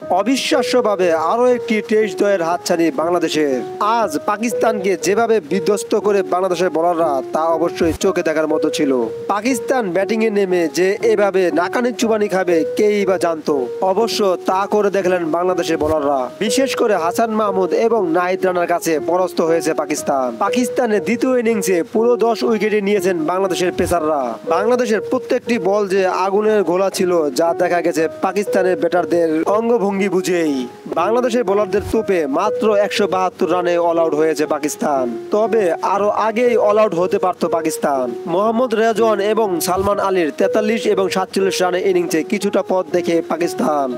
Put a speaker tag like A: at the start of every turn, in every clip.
A: অবিশ্বাস্যভাবে আরও একটি টেস্ট জয়ের হাতছানি বাংলাদেশের। আজ পাকিস্তানকে যেভাবে বিধ্বস্ত করে বাংলাদেশের বোলাররা, তা অবশ্যই চোখে দেখার মতো ছিল। পাকিস্তান ব্যাটিংয়ে নেমে যে এভাবে নাকানি চুবানি খাবে কেই বা জানতো। অবশ্য তা করে দেখলেন বাংলাদেশের বোলাররা। বিশেষ করে হাসান মাহমুদ এবং নাহিদ রানার কাছে পরাস্ত হয়েছে পাকিস্তান। পাকিস্তানের দ্বিতীয় ইনিংসে পুরো 10 উইকেটে নিয়েছেন বাংলাদেশের পেসাররা। বাংলাদেশের প্রত্যেকটি বল যে আগুনের গোলা ছিল, যা দেখা গেছে পাকিস্তানের ব্যাটারদের অঙ্গভঙ্গি বুঝেই। বাংলাদেশের বোলারদের তোপে মাত্র 172 রানে অল আউট হয়েছে পাকিস্তান। তবে আরো আগেই অল আউট হতে পারত পাকিস্তান। মোহাম্মদ রেজওয়ান এবং সালমান আলীর 43 এবং 47 রানের ইনিংসে কিছুটা পথ দেখে পাকিস্তান।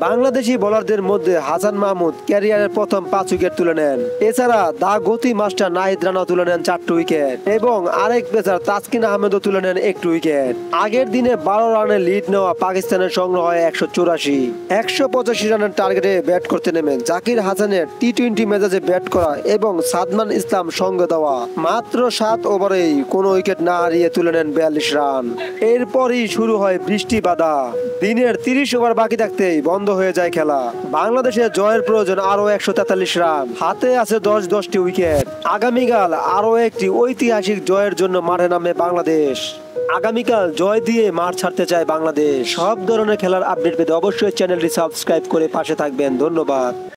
A: বাংলাদেশি বোলারদের মধ্যে হাসান মাহমুদ ক্যারিয়ারের প্রথম 5 উইকেট তুলে নেন। এছাড়া দা গতি মাস্টার নাহিদ রানা তুলে নেন 4টি উইকেট এবং আরেক পেসার তাসকিন আহমেদও তুলে নেন 1টি উইকেট। আগের দিনে 12 রানের লিড নেওয়া পাকিস্তানের সংগ্রহ হয় 184। 185 রানের টার্গেটে ব্যাট করতে নেমে জাকির হাসানের টি-20 মেজাজে ব্যাট করা এবং সাদমান ইসলাম সঙ্গ দেওয়া মাত্র 7 ওভারেই কোনো উইকেট না হারিয়ে তুলে নেন 42 রান। এরপরই শুরু হয় বৃষ্টি বাধা। দিনের 30 ওভার বাকি থাকতেই বন্ধ হয়ে যায় খেলা। বাংলাদেশের জয়ের প্রয়োজন আরো 143 রান। হাতে আছে 10টি উইকেট। আগামীকাল আরো একটি ঐতিহাসিক জয়ের জন্য মাঠে নামে বাংলাদেশ। আগামীকাল জয় দিয়ে মাঠ ছাড়তে চায় বাংলাদেশ। সব ধরনের খেলার আপডেট পেতে অবশ্যই চ্যানেলটি সাবস্ক্রাইব করে পাশে থাকবেন। ধন্যবাদ।